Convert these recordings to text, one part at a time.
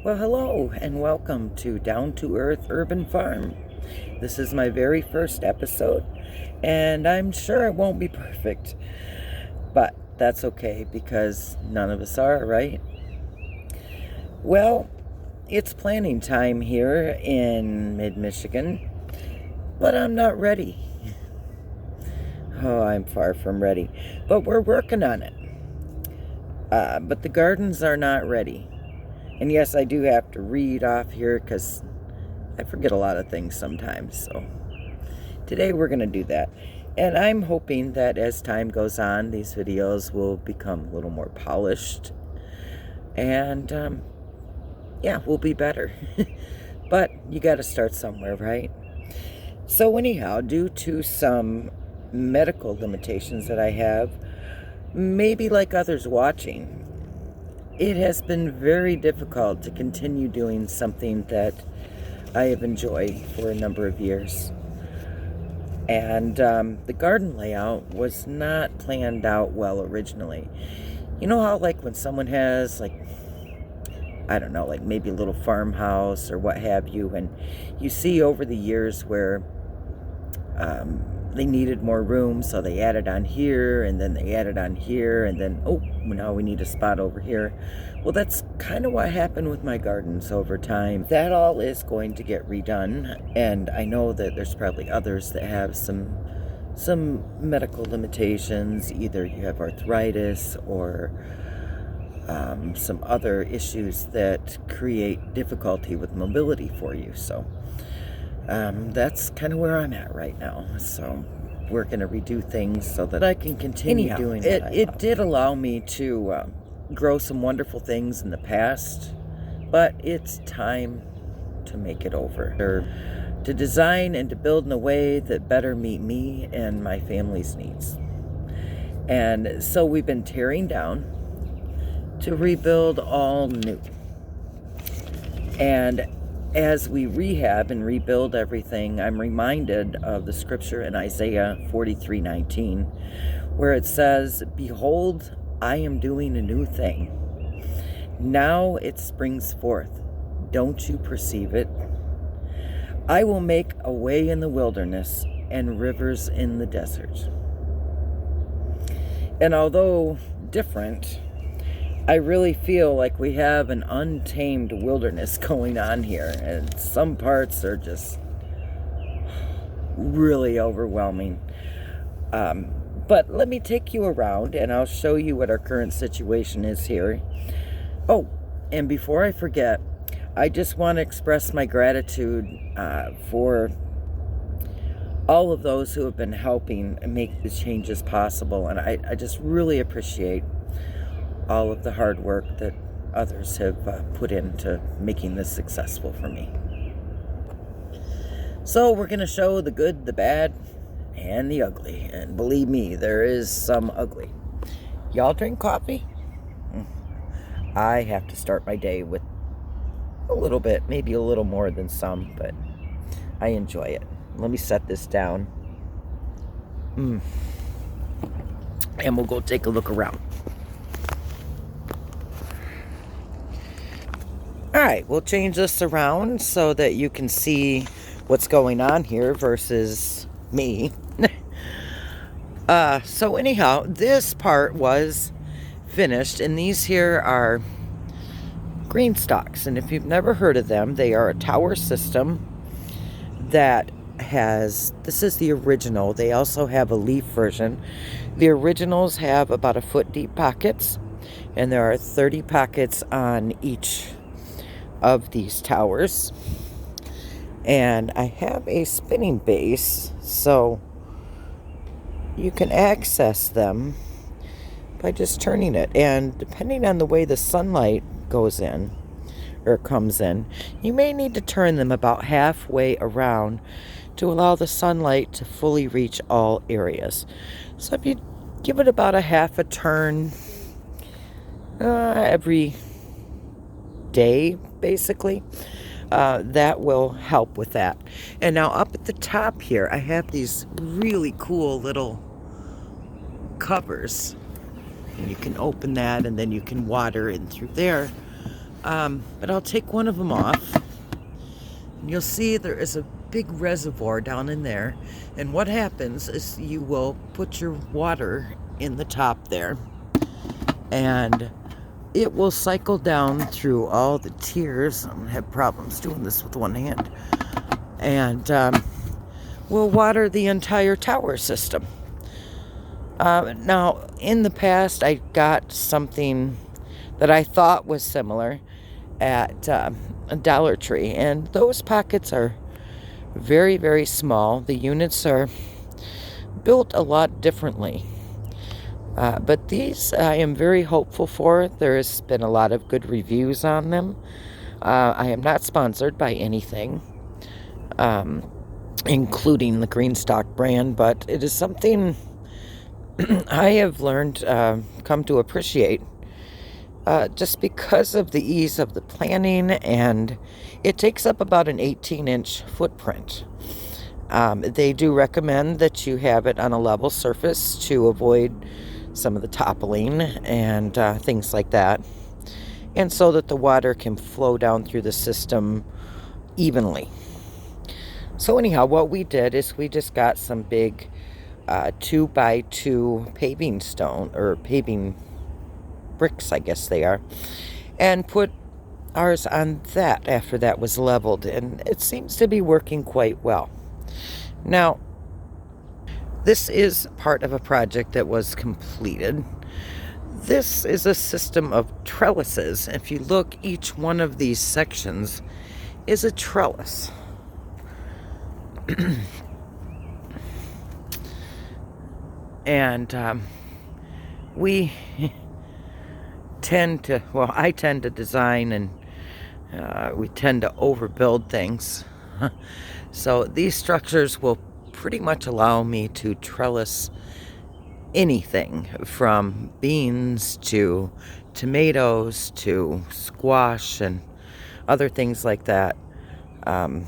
Well, hello and welcome to Down to Earth Urban Farm. This is my very first episode, and I'm sure it won't be perfect, but that's okay because none of us are, right? Well, it's planting time here in mid-Michigan, but I'm not ready. Oh, I'm far from ready, but we're working on it. But the gardens are not ready. And yes, I do have to read off here because I forget a lot of things sometimes. So today we're going to do that. And I'm hoping that as time goes on, these videos will become a little more polished. And yeah, we'll be better. But you got to start somewhere, right? So anyhow, due to some medical limitations that I have, maybe like others watching, it has been very difficult to continue doing something that I have enjoyed for a number of years. And the garden layout was not planned out well originally. You know how like when someone has I don't know, like maybe a little farmhouse or what have you, and you see over the years where they needed more room, so they added on here, and then they added on here, and then, oh, now we need a spot over here. Well, that's kind of what happened with my gardens over time. That all is going to get redone, and I know that there's probably others that have some medical limitations. Either you have arthritis or some other issues that create difficulty with mobility for you. So that's kind of where I'm at right now. So we're going to redo things so that I can continue doing it. It did allow me to grow some wonderful things in the past, but it's time to make it over. Or to design and to build in a way that better meet me and my family's needs. And so we've been tearing down to rebuild all new. And as we rehab and rebuild everything, I'm reminded of the scripture in Isaiah 43:19, where it says, "Behold, I am doing a new thing. Now it springs forth. Don't you perceive it? I will make a way in the wilderness and rivers in the desert." And although different, I really feel like we have an untamed wilderness going on here, and some parts are just really overwhelming. But let me take you around and I'll show you what our current situation is here. Oh, and before I forget, I just want to express my gratitude for all of those who have been helping make the changes possible, and I just really appreciate all of the hard work that others have put into making this successful for me. So we're going to show the good, the bad, and the ugly. And believe me, there is some ugly. Y'all drink coffee? I have to start my day with a little bit, maybe a little more than some, but I enjoy it. Let me set this down. And we'll go take a look around. All right, we'll change this around so that you can see what's going on here versus me. So anyhow, this part was finished, and these here are green stalks. And if you've never heard of them, they are a tower system that has, this is the original. They also have a leaf version. The originals have about 1-foot deep pockets, and there are 30 pockets on each of these towers. And I have a spinning base, so you can access them by just turning it. And depending on the way the sunlight goes in or comes in, you may need to turn them about halfway around to allow the sunlight to fully reach all areas. So if you give it about a half a turn every day, basically, that will help with that. And now up at the top here, I have these really cool little covers, and you can open that and then you can water in through there. But I'll take one of them off. And you'll see there is a big reservoir down in there. And what happens is you will put your water in the top there. And it will cycle down through all the tiers. I'm gonna have problems doing this with one hand. And will water the entire tower system. Now, in the past, I got something that I thought was similar at a Dollar Tree, and those pockets are very, very small. The units are built a lot differently. But these I am very hopeful for. There has been a lot of good reviews on them. I am not sponsored by anything, including the Greenstock brand, but it is something I have learned, come to appreciate, just because of the ease of the planning, and it takes up about an 18-inch footprint. They do recommend that you have it on a level surface to avoid some of the toppling and things like that, and so that the water can flow down through the system evenly. So anyhow, what we did is we just got some big 2x2 paving stone, or paving bricks, I guess they are, and put ours on that after that was leveled, and it seems to be working quite well. Now, this is part of a project that was completed. This is a system of trellises. If you look, each one of these sections is a trellis. And we tend to, well, I tend to design, and we tend to overbuild things. So these structures will pretty much allow me to trellis anything from beans to tomatoes to squash and other things like that. And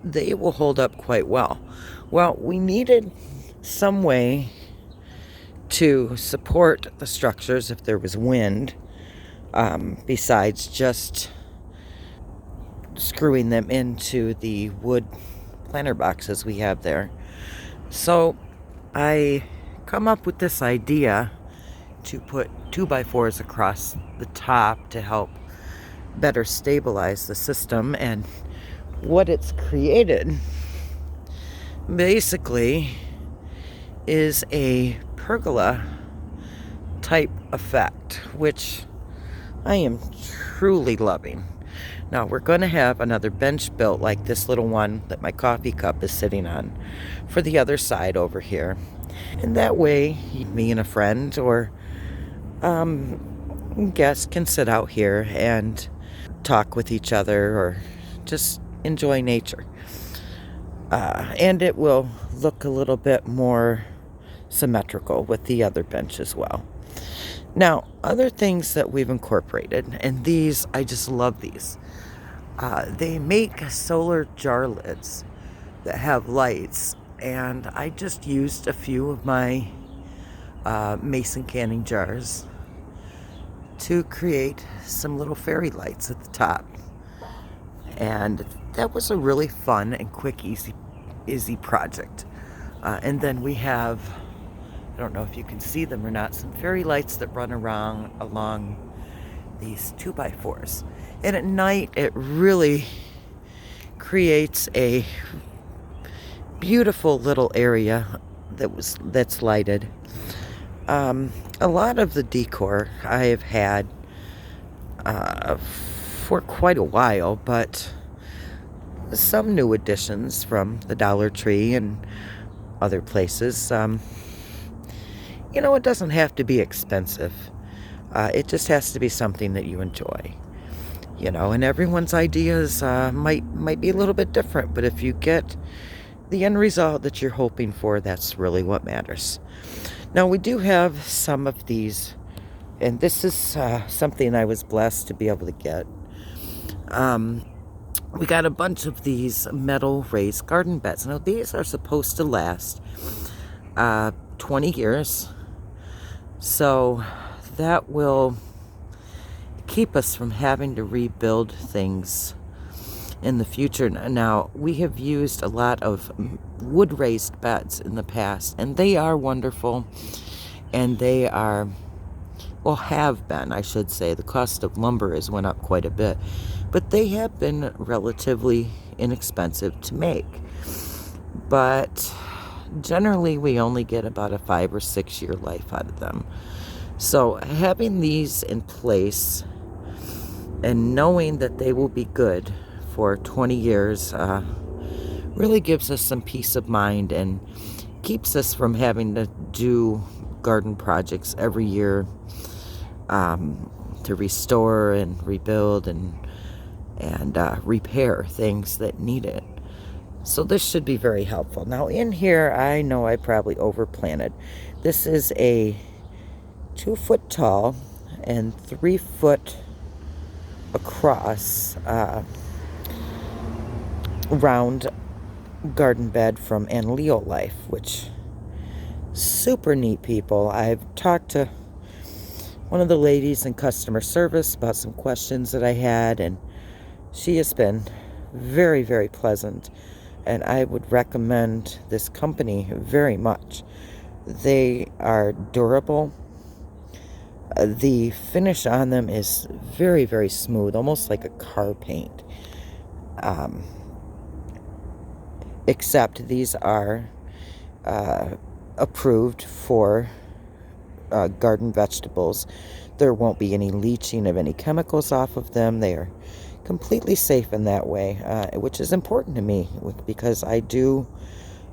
they will hold up quite well. Well, we needed some way to support the structures if there was wind, besides just screwing them into the wood planter boxes we have there. So I come up with this idea to put 2x4s across the top to help better stabilize the system, and what it's created basically is a pergola type effect, which I am truly loving. Now, we're going to have another bench built like this little one that my coffee cup is sitting on for the other side over here. And that way, me and a friend or guests can sit out here and talk with each other or just enjoy nature. And it will look a little bit more symmetrical with the other bench as well. Now, other things that we've incorporated, and these, I just love these. They make solar jar lids that have lights, and I just used a few of my mason canning jars to create some little fairy lights at the top. And that was a really fun and quick, easy project. And then we have, I don't know if you can see them or not, some fairy lights that run around along these 2x4s. And at night, it really creates a beautiful little area that's lighted. A lot of the decor I have had for quite a while, but some new additions from the Dollar Tree and other places. It doesn't have to be expensive. It just has to be something that you enjoy. And everyone's ideas might be a little bit different, but if you get the end result that you're hoping for, that's really what matters. Now, we do have some of these, and this is something I was blessed to be able to get. We got a bunch of these metal raised garden beds. Now, these are supposed to last 20 years. So that will keep us from having to rebuild things in the future. Now, we have used a lot of wood raised beds in the past, and they are wonderful, and they are, well, have been, I should say. The cost of lumber has went up quite a bit, but they have been relatively inexpensive to make. But generally, we only get about a 5 or 6 year life out of them. So having these in place and knowing that they will be good for 20 years really gives us some peace of mind and keeps us from having to do garden projects every year to restore and rebuild and repair things that need it. So this should be very helpful. Now in here, I know I probably overplanted. This is a 2 foot tall and 3 foot across round garden bed from Leo Life, which super neat people. I've talked to one of the ladies in customer service about some questions that I had, and she has been very, very pleasant, and I would recommend this company very much. They are durable. The finish on them is very, very smooth, almost like a car paint. Except these are approved for garden vegetables. There won't be any leaching of any chemicals off of them. They are completely safe in that way, which is important to me because I do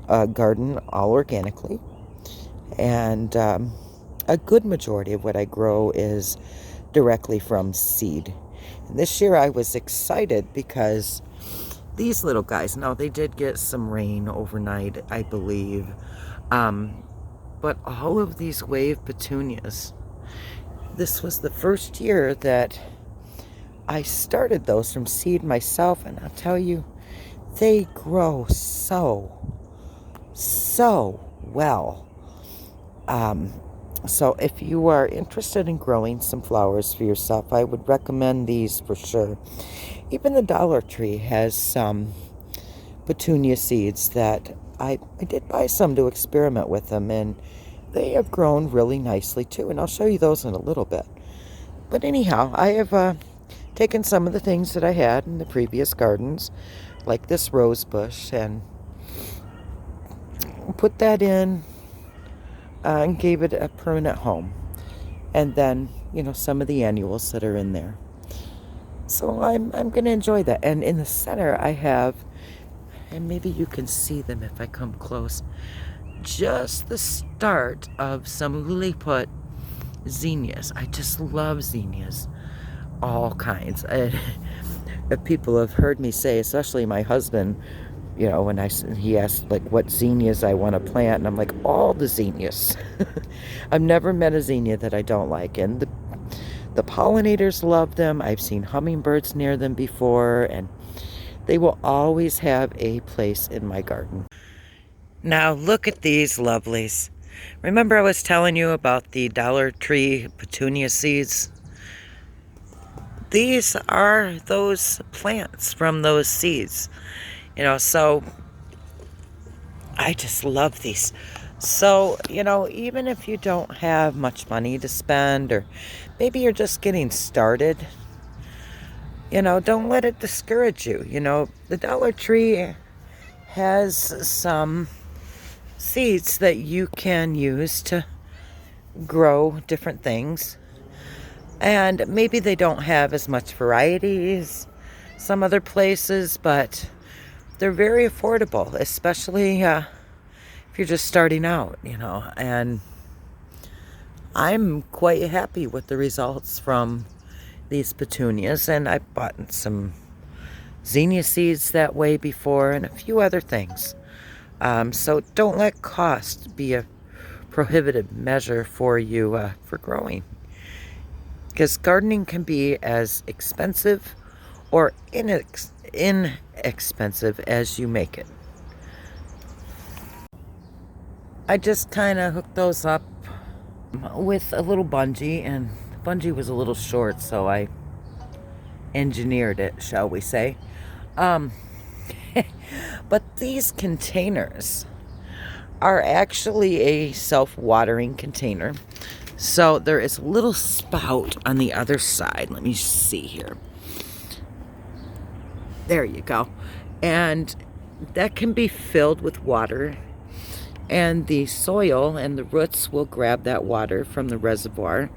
garden all organically, and a good majority of what I grow is directly from seed. And this year I was excited because these little guys, now they did get some rain overnight, I believe, but all of these wave petunias, this was the first year that I started those from seed myself, and I'll tell you, they grow so well. So if you are interested in growing some flowers for yourself, I would recommend these for sure. Even the Dollar Tree has some petunia seeds that I did buy some to experiment with them, and they have grown really nicely too, and I'll show you those in a little bit. But anyhow, I have taken some of the things that I had in the previous gardens, like this rose bush, and put that in and gave it a permanent home. And then, some of the annuals that are in there. So I'm going to enjoy that. And in the center I have, and maybe you can see them if I come close, just the start of some lily-put zinnias. I just love zinnias, all kinds. People have heard me say, especially my husband, when he asked like what zinnias I want to plant, and I'm like, all the zinnias. I've never met a zinnia that I don't like, and the pollinators love them. I've seen hummingbirds near them before, and they will always have a place in my garden. Now look at these lovelies. Remember I was telling you about the Dollar Tree petunia seeds? These are those plants from those seeds. So I just love these. So, even if you don't have much money to spend, or maybe you're just getting started, don't let it discourage you. The Dollar Tree has some seeds that you can use to grow different things. And maybe they don't have as much variety as some other places, but they're very affordable, especially if you're just starting out, and I'm quite happy with the results from these petunias, and I bought some zinnia seeds that way before and a few other things. So don't let cost be a prohibitive measure for you for growing, because gardening can be as expensive or inexpensive as you make it. I just kind of hooked those up with a little bungee, and the bungee was a little short, so I engineered it, shall we say. Um, but these containers are actually a self-watering container. So there is a little spout on the other side. Let me see here. There you go. And that can be filled with water, and the soil and the roots will grab that water from the reservoir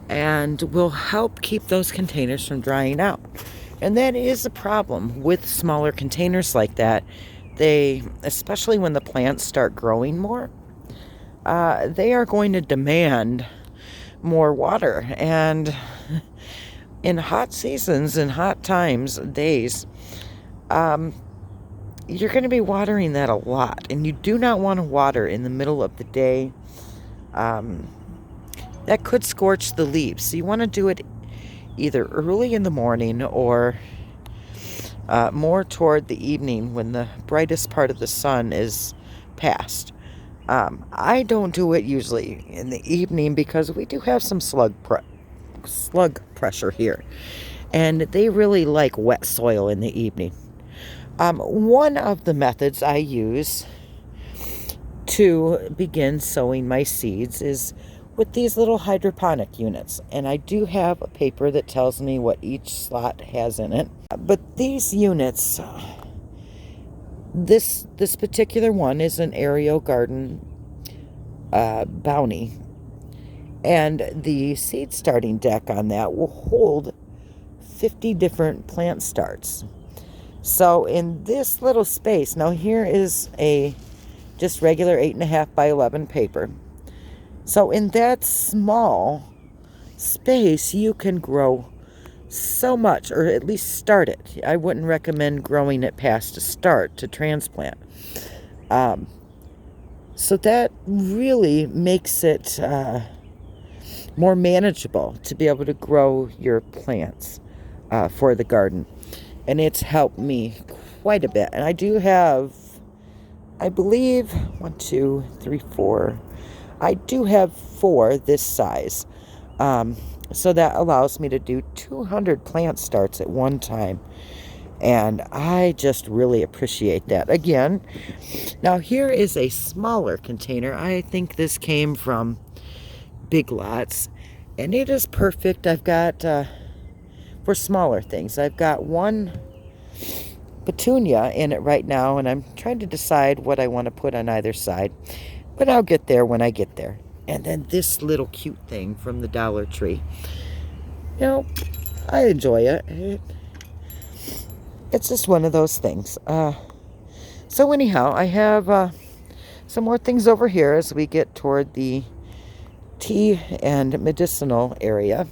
and will help keep those containers from drying out. And that is a problem with smaller containers like that. They, especially when the plants start growing more, they are going to demand more water. And in hot seasons, in hot times, days, you're going to be watering that a lot. And you do not want to water in the middle of the day. That could scorch the leaves. So you want to do it either early in the morning or more toward the evening when the brightest part of the sun is past. I don't do it usually in the evening because we do have some slug pressure here. And they really like wet soil in the evening. One of the methods I use to begin sowing my seeds is with these little hydroponic units. And I do have a paper that tells me what each slot has in it. But these units, this particular one is an Aereo Garden Bounty. And the seed starting deck on that will hold 50 different plant starts. So in this little space, now here is a just regular 8.5 by 11 paper. So in that small space, you can grow so much, or at least start it. I wouldn't recommend growing it past a start to transplant. So that really makes it more manageable to be able to grow your plants for the garden. And it's helped me quite a bit. And I do have, I believe, 1, 2, 3, 4. I do have 4 this size. So that allows me to do 200 plant starts at one time. And I just really appreciate that. Again, now here is a smaller container. I think this came from Big Lots. And it is perfect. I've got, for smaller things, I've got one petunia in it right now. And I'm trying to decide what I want to put on either side. But I'll get there when I get there. And then this little cute thing from the Dollar Tree. You know, I enjoy it. It's just one of those things. So anyhow, I have some more things over here as we get toward the tea and medicinal area.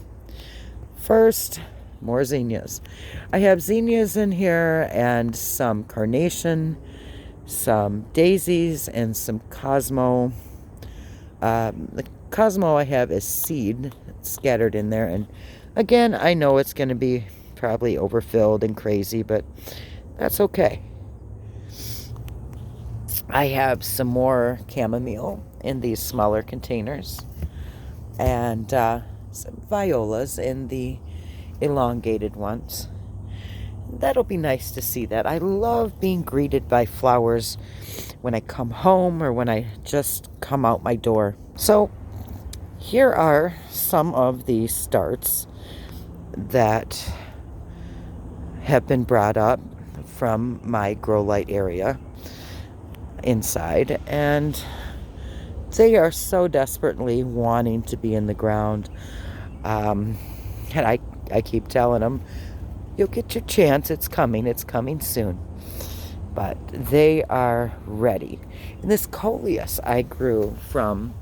First, more zinnias. I have zinnias in here and some carnation, some daisies, and some Cosmo. The Cosmo I have is seed scattered in there. And again, I know it's going to be probably overfilled and crazy, but that's okay. I have some more chamomile in these smaller containers. And some violas in the elongated ones. That'll be nice to see that. I love being greeted by flowers when I come home or when I just come out my door. So here are some of the starts that have been brought up from my grow light area inside, and they are so desperately wanting to be in the ground. And I keep telling them, you'll get your chance. It's coming soon. But they are ready. And this coleus I grew from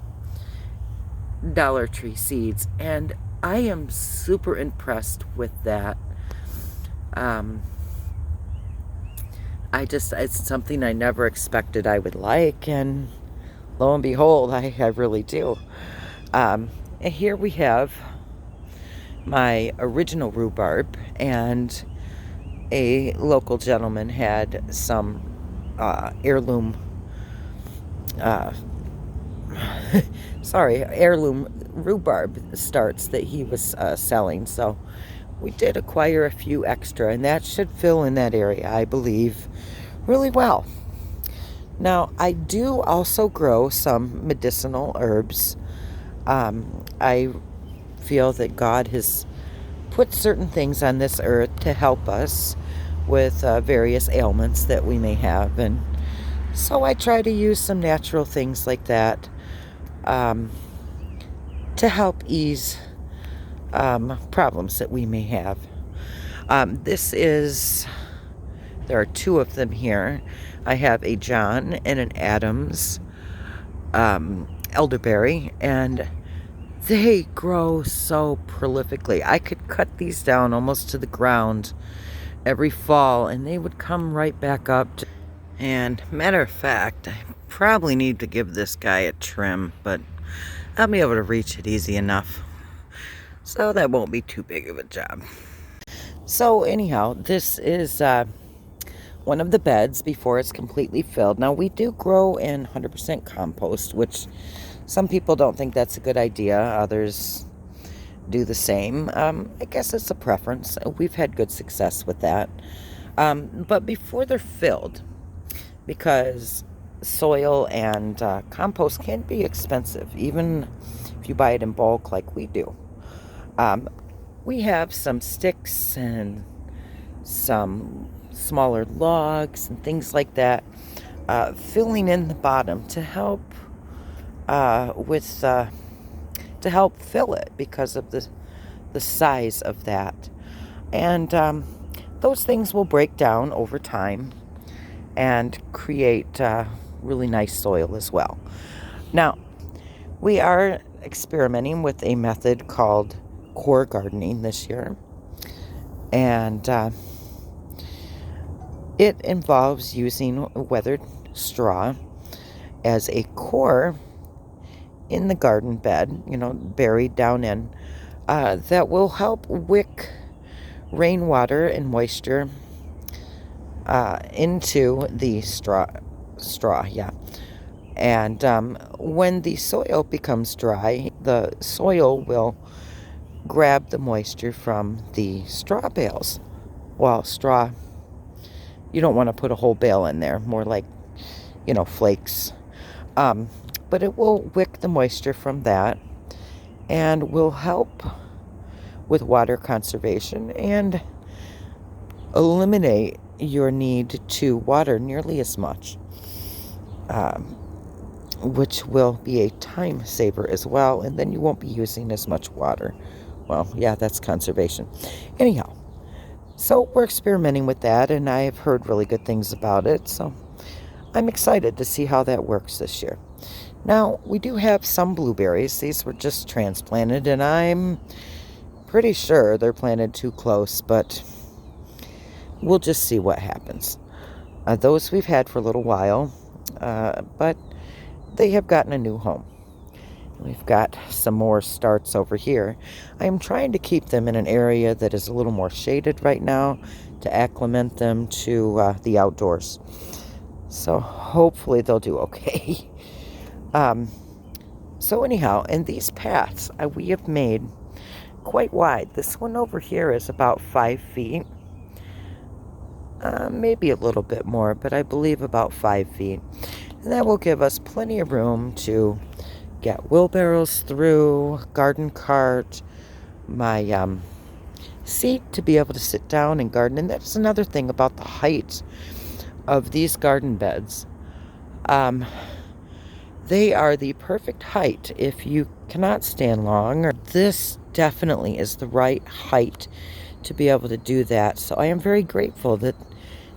Dollar Tree seeds, and I am super impressed with that. It's something I never expected I would like, and lo and behold, I really do. And here we have my original rhubarb, and a local gentleman had some heirloom rhubarb starts that he was selling. So we did acquire a few extra, and that should fill in that area, I believe, really well. Now, I do also grow some medicinal herbs. I feel that God has put certain things on this earth to help us with various ailments that we may have. And so I try to use some natural things like that um, to help ease problems that we may have. There are two of them here. I have a John and an Adams elderberry, and they grow so prolifically. I could cut these down almost to the ground every fall, and they would come right back up. And matter of fact, I probably need to give this guy a trim, but I'll be able to reach it easy enough. So that won't be too big of a job. So anyhow, this is one of the beds before it's completely filled. Now, we do grow in 100% compost, which some people don't think that's a good idea. Others do the same. I guess it's a preference. We've had good success with that. But before they're filled, because soil and compost can be expensive, even if you buy it in bulk like we do. We have some sticks and some smaller logs and things like that filling in the bottom to help to help fill it because of the size of that. And those things will break down over time and create really nice soil as well. Now, we are experimenting with a method called core gardening this year, and it involves using weathered straw as a core in the garden bed, buried down in, that will help wick rainwater and moisture into the straw, yeah. And when the soil becomes dry, the soil will grab the moisture from the straw bales. Well, straw, you don't want to put a whole bale in there, more like, flakes. But it will wick the moisture from that and will help with water conservation and eliminate your need to water nearly as much, which will be a time saver as well, and then you won't be using as much water. Well, yeah, that's conservation. Anyhow, so we're experimenting with that, and I have heard really good things about it, so I'm excited to see how that works this year. Now, we do have some blueberries. These were just transplanted, and I'm pretty sure they're planted too close, but we'll just see what happens. Those we've had for a little while, but they have gotten a new home. We've got some more starts over here. I am trying to keep them in an area that is a little more shaded right now to acclimate them to the outdoors. So hopefully they'll do okay. So anyhow, in these paths we have made quite wide. This one over here is about 5 feet. Maybe a little bit more, but I believe about 5 feet. And that will give us plenty of room to get wheelbarrows through, garden cart, my seat to be able to sit down and garden. And that's another thing about the height of these garden beds. They are the perfect height if you cannot stand long. This definitely is the right height to be able to do that. So I am very grateful that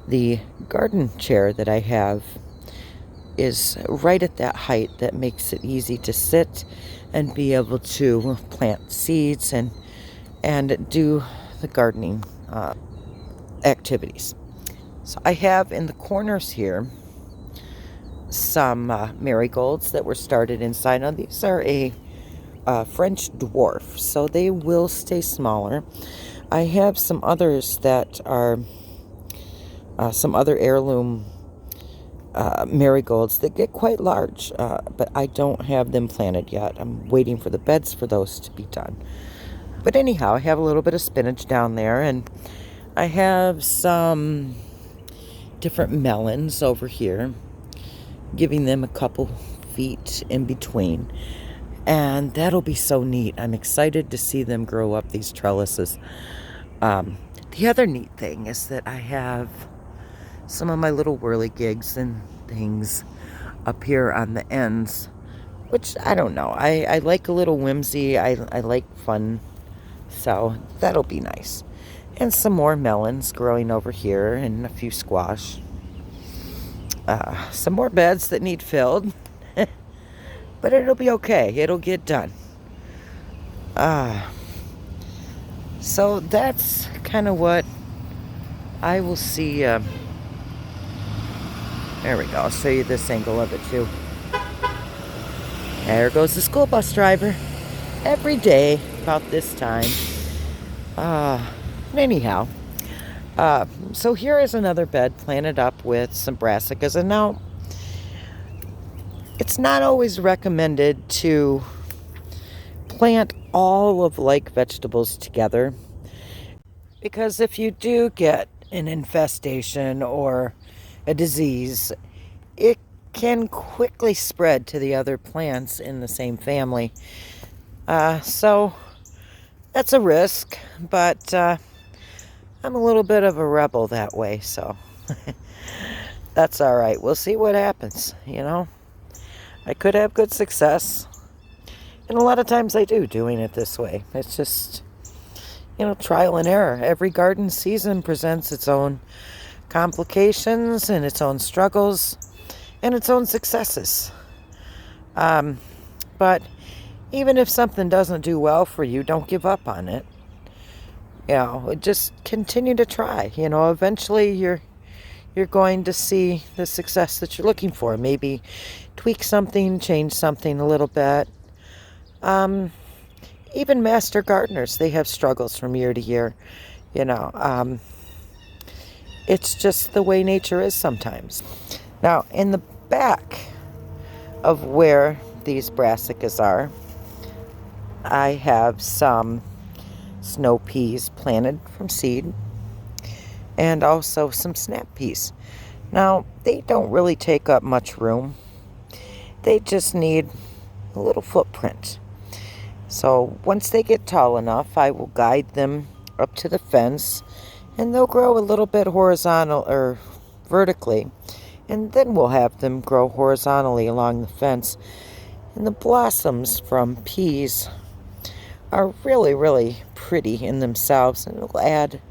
the garden chair that I have is right at that height that makes it easy to sit and be able to plant seeds and do the gardening activities. So I have in the corners here some marigolds that were started inside. Now these are a French dwarf, so they will stay smaller. I have some others that are some other heirloom marigolds that get quite large, but I don't have them planted yet. I'm waiting for the beds for those to be done. But anyhow, I have a little bit of spinach down there, and I have some different melons over here, giving them a couple feet in between. And that'll be so neat. I'm excited to see them grow up, these trellises. The other neat thing is that I have some of my little whirligigs and things up here on the ends, which I don't know. I like a little whimsy. I like fun. So that'll be nice. And some more melons growing over here and a few squash. Some more beds that need filled. But it'll be okay. It'll get done. So that's kind of what I will see. There we go. I'll show you this angle of it too. There goes the school bus driver. Every day about this time. Anyhow. So here is another bed planted up with some brassicas. And now, it's not always recommended to plant all of like vegetables together, because if you do get an infestation or a disease, it can quickly spread to the other plants in the same family. So that's a risk, but I'm a little bit of a rebel that way, so that's all right. We'll see what happens, you know. I could have good success, and a lot of times I do, doing it this way. It's just, you know, trial and error. Every garden season presents its own complications and its own struggles and its own successes. But even if something doesn't do well for you, don't give up on it. You know, just continue to try. You know, eventually you're going to see the success that you're looking for. Maybe tweak something, change something a little bit. Even master gardeners, they have struggles from year to year. You know, it's just the way nature is sometimes. Now, in the back of where these brassicas are, I have some snow peas planted from seed, and also some snap peas. Now, they don't really take up much room. They just need a little footprint. So once they get tall enough, I will guide them up to the fence, and they'll grow a little bit horizontal or vertically, and then we'll have them grow horizontally along the fence. And the blossoms from peas are really, really pretty in themselves, and it'll add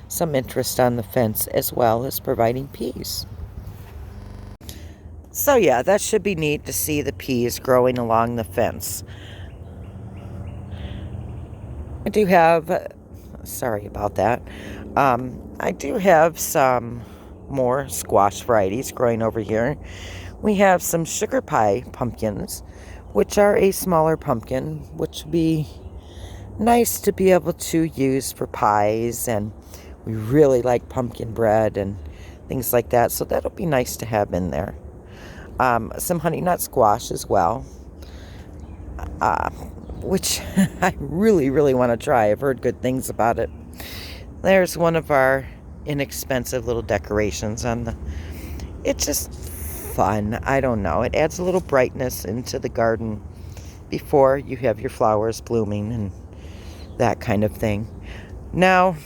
some interest on the fence as well as providing peas. So yeah, that should be neat to see the peas growing along the fence. I do have, sorry about that, I do have some more squash varieties growing over here. We have some sugar pie pumpkins, which are a smaller pumpkin, which would be nice to be able to use for pies, and we really like pumpkin bread and things like that, so that'll be nice to have in there. Some honey nut squash as well, which I really, really want to try. I've heard good things about it. There's one of our inexpensive little decorations on the, it's just fun. I don't know. It adds a little brightness into the garden before you have your flowers blooming and that kind of thing. Now,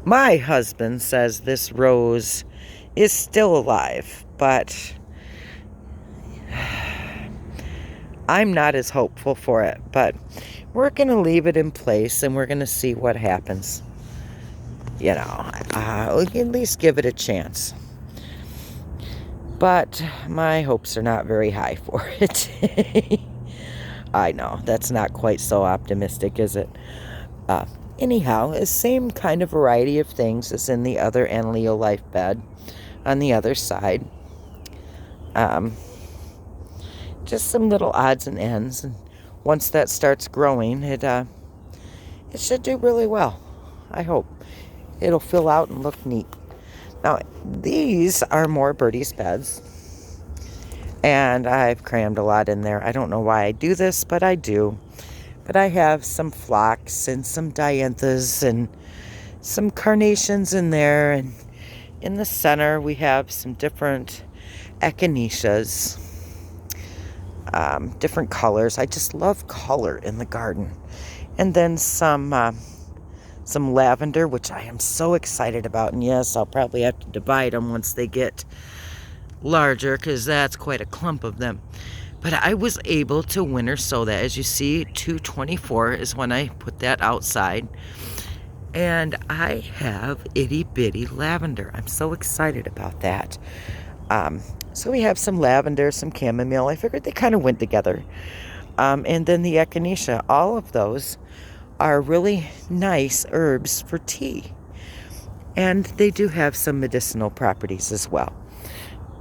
my husband says this rose is still alive, but I'm not as hopeful for it. But we're going to leave it in place, and we're going to see what happens. You know, we can at least give it a chance. But my hopes are not very high for it. I know, that's not quite so optimistic, is it? Anyhow, the same kind of variety of things as in the other Anleo Life bed on the other side. Just some little odds and ends, and once that starts growing, it should do really well. I hope it'll fill out and look neat. Now, these are more Birdie's beds. And I've crammed a lot in there. I don't know why I do this, but I do. But I have some phlox and some dianthus and some carnations in there. And in the center, we have some different echinaceas, different colors. I just love color in the garden. And then some lavender, which I am so excited about. And yes, I'll probably have to divide them once they get larger, because that's quite a clump of them. But I was able to winter sow that. As you see, 224 is when I put that outside. And I have itty bitty lavender. I'm so excited about that. So we have some lavender, some chamomile. I figured they kind of went together. And then the echinacea. All of those are really nice herbs for tea. And they do have some medicinal properties as well.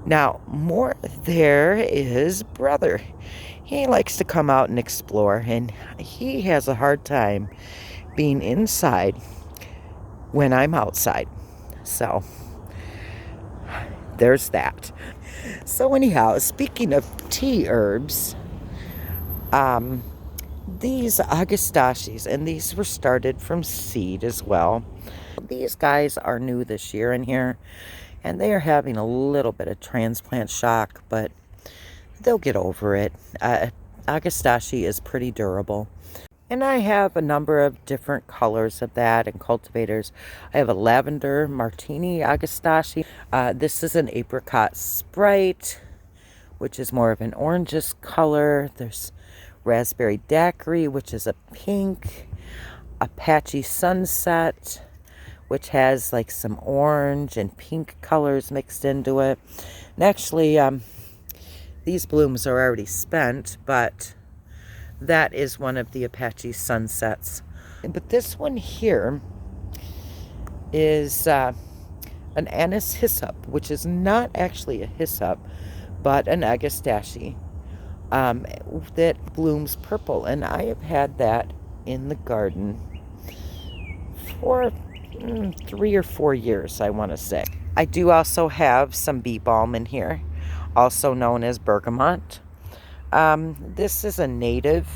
Now, more there is Brother. He likes to come out and explore, and he has a hard time being inside when I'm outside. So, there's that. So anyhow, speaking of tea herbs, these Agastaches, and these were started from seed as well. These guys are new this year in here, and they are having a little bit of transplant shock, but they'll get over it. Agastache is pretty durable. And I have a number of different colors of that and cultivators. I have a lavender martini Agastache. This is an apricot sprite, which is more of an orangish color. There's raspberry daiquiri, which is a pink. Apache sunset, which has like some orange and pink colors mixed into it. And actually, these blooms are already spent, but that is one of the Apache sunsets. But this one here is an anise hyssop, which is not actually a hyssop, but an agastache that blooms purple. And I have had that in the garden for 3 or 4 years, I want to say. I do also have some bee balm in here, also known as bergamot. This is a native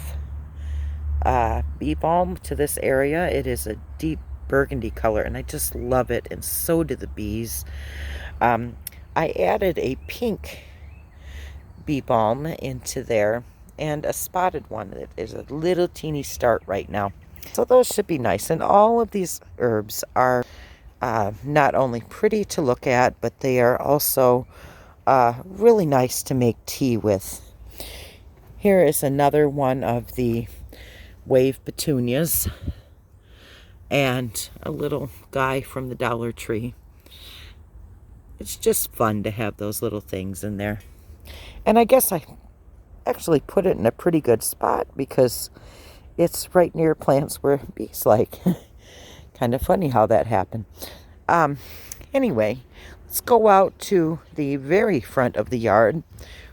bee balm to this area. It is a deep burgundy color, and I just love it, and so do the bees. I added a pink bee balm into there, and a spotted one that is a little teeny start right now. So those should be nice. And all of these herbs are not only pretty to look at, but they are also really nice to make tea with. Here is another one of the wave petunias, and a little guy from the Dollar Tree. It's just fun to have those little things in there. And I guess I actually put it in a pretty good spot because it's right near plants where bees like. Kind of funny how that happened. Anyway, let's go out to the very front of the yard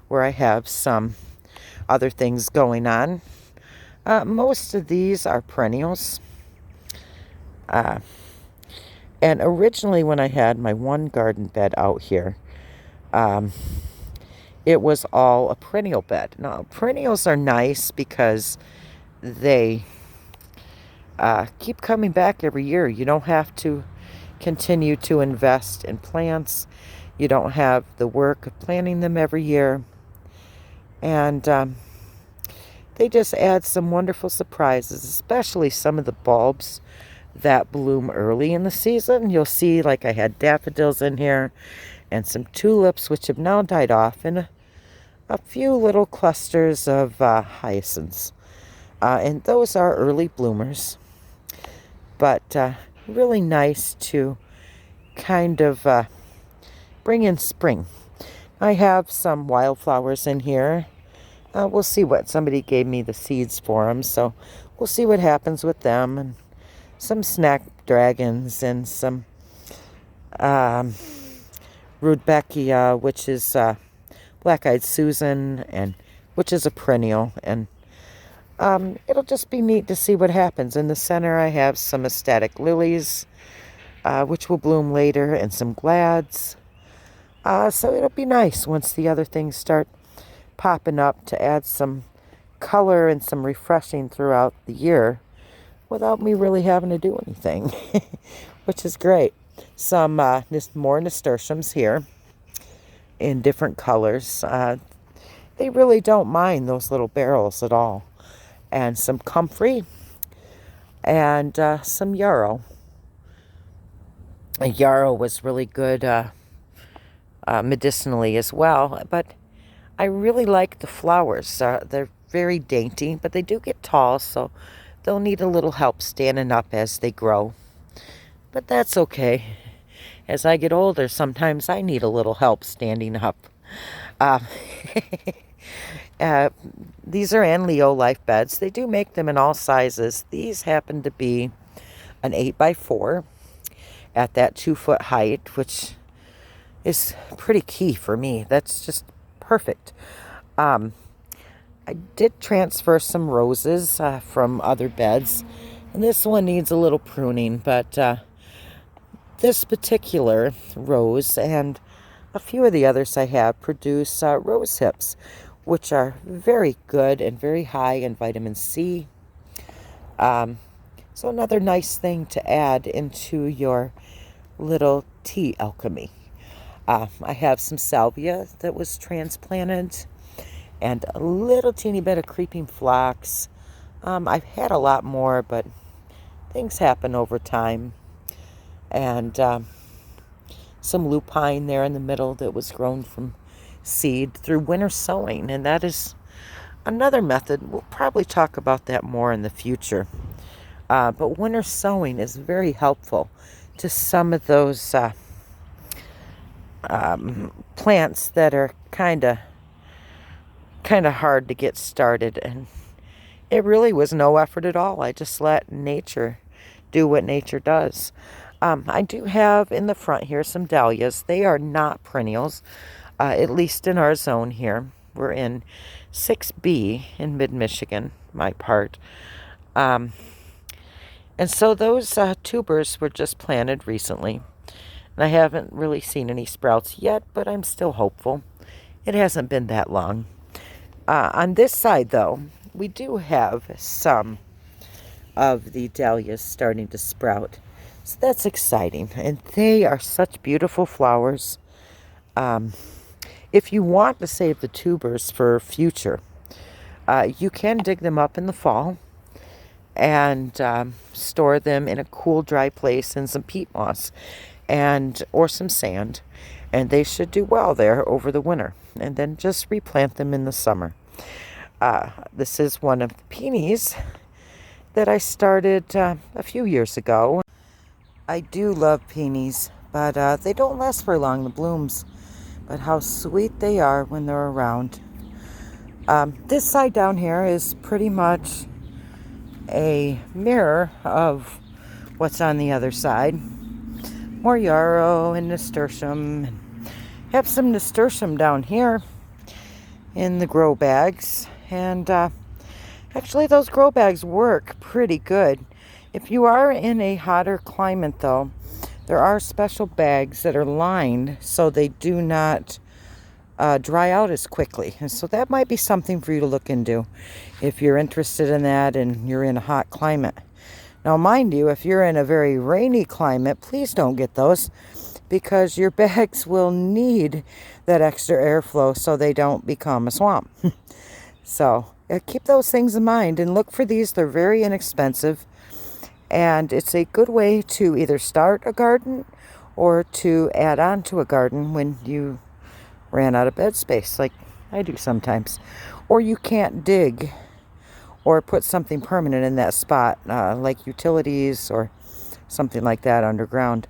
where I have some other things going on. Most of these are perennials. And originally when I had my one garden bed out here, it was all a perennial bed. Now, perennials are nice because they keep coming back every year. You don't have to continue to invest in plants. You don't have the work of planting them every year. And they just add some wonderful surprises, especially some of the bulbs that bloom early in the season. You'll see, like, I had daffodils in here and some tulips, which have now died off, and a few little clusters of hyacinths. And those are early bloomers, but really nice to kind of bring in spring. I have some wildflowers in here. We'll see what, somebody gave me the seeds for them, so we'll see what happens with them. And some snapdragons and some rudbeckia, which is black-eyed Susan, and which is a perennial. And it'll just be neat to see what happens. In the center, I have some ecstatic lilies, which will bloom later, and some glads. So it'll be nice once the other things start popping up to add some color and some refreshing throughout the year without me really having to do anything, which is great. Some more nasturtiums here in different colors. They really don't mind those little barrels at all. And some comfrey and some yarrow. Yarrow was really good medicinally as well, but I really like the flowers. They're very dainty, but they do get tall, so they'll need a little help standing up as they grow. But that's okay. As I get older, sometimes I need a little help standing up. Uh, these are Anleo life beds. They do make them in all sizes. These happen to be an 8x4 at that 2-foot height, which is pretty key for me. That's just perfect. I did transfer some roses from other beds, and this one needs a little pruning, but this particular rose and a few of the others I have produce rose hips, which are very good and very high in vitamin C. So another nice thing to add into your little tea alchemy. I have some salvia that was transplanted and a little teeny bit of creeping phlox. I've had a lot more, but things happen over time. And some lupine there in the middle that was grown from seed through winter sowing. And that is another method. We'll probably talk about that more in the future. But winter sowing is very helpful to some of those plants that are kind of hard to get started. And it really was no effort at all. I just let nature do what nature does. I do have in the front here some dahlias. They are not perennials, at least in our zone here. We're in 6B in mid-Michigan, my part. And so those tubers were just planted recently. And I haven't really seen any sprouts yet, but I'm still hopeful. It hasn't been that long. On this side, though, we do have some of the dahlias starting to sprout. So that's exciting. And they are such beautiful flowers. If you want to save the tubers for future, you can dig them up in the fall and store them in a cool, dry place in some peat moss or some sand. And they should do well there over the winter. And then just replant them in the summer. This is one of the peonies that I started a few years ago. I do love peonies, but they don't last very long, the blooms. But how sweet they are when they're around. This side down here is pretty much a mirror of what's on the other side. More yarrow and nasturtium. Have some nasturtium down here in the grow bags. And actually those grow bags work pretty good. If you are in a hotter climate, though, there are special bags that are lined so they do not dry out as quickly. And so that might be something for you to look into if you're interested in that and you're in a hot climate. Now, mind you, if you're in a very rainy climate, please don't get those because your bags will need that extra airflow so they don't become a swamp. So keep those things in mind and look for these. They're very inexpensive. And it's a good way to either start a garden or to add on to a garden when you ran out of bed space, like I do sometimes. Or you can't dig or put something permanent in that spot, like utilities or something like that underground.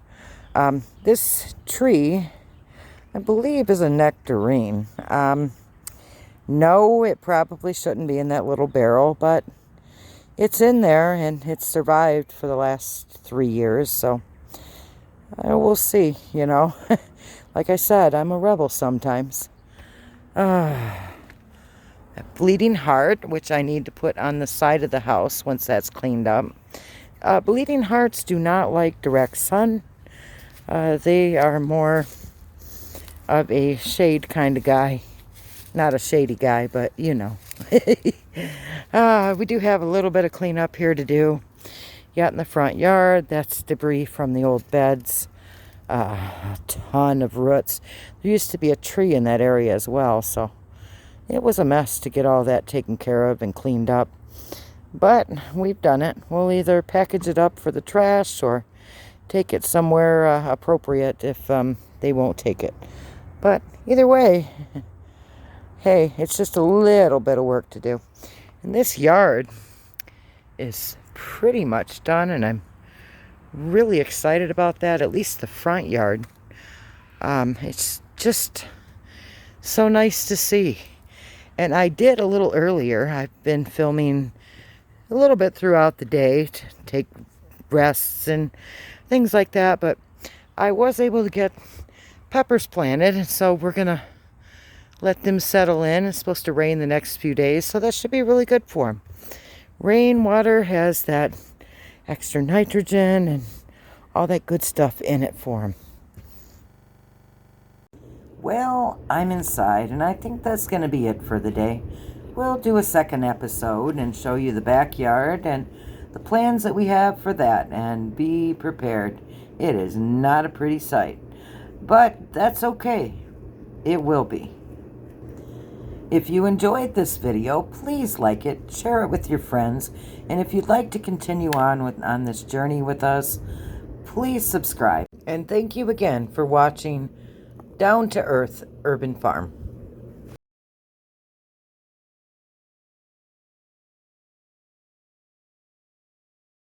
This tree, I believe, is a nectarine. No, it probably shouldn't be in that little barrel, but it's in there, and it's survived for the last 3 years, so we'll see, you know. Like I said, I'm a rebel sometimes. Bleeding heart, which I need to put on the side of the house once that's cleaned up. Bleeding hearts do not like direct sun. They are more of a shade kind of guy. Not a shady guy, but you know. We do have a little bit of cleanup here to do. Yeah, in the front yard, that's debris from the old beds. A ton of roots. There used to be a tree in that area as well, so it was a mess to get all that taken care of and cleaned up. But we've done it. We'll either package it up for the trash or take it somewhere appropriate if they won't take it. But either way, hey, it's just a little bit of work to do. And this yard is pretty much done, and I'm really excited about that, at least the front yard. It's just so nice to see. And I did a little earlier. I've been filming a little bit throughout the day to take rests and things like that, but I was able to get peppers planted, and so we're gonna let them settle in. It's supposed to rain the next few days, so that should be really good for them. Rainwater has that extra nitrogen and all that good stuff in it for them. Well, I'm inside, and I think that's going to be it for the day. We'll do a second episode and show you the backyard and the plans that we have for that, and be prepared. It is not a pretty sight, but that's okay. It will be. If you enjoyed this video, please like it, share it with your friends, and if you'd like to continue on this journey with us, please subscribe. And thank you again for watching Down to Earth Urban Farm.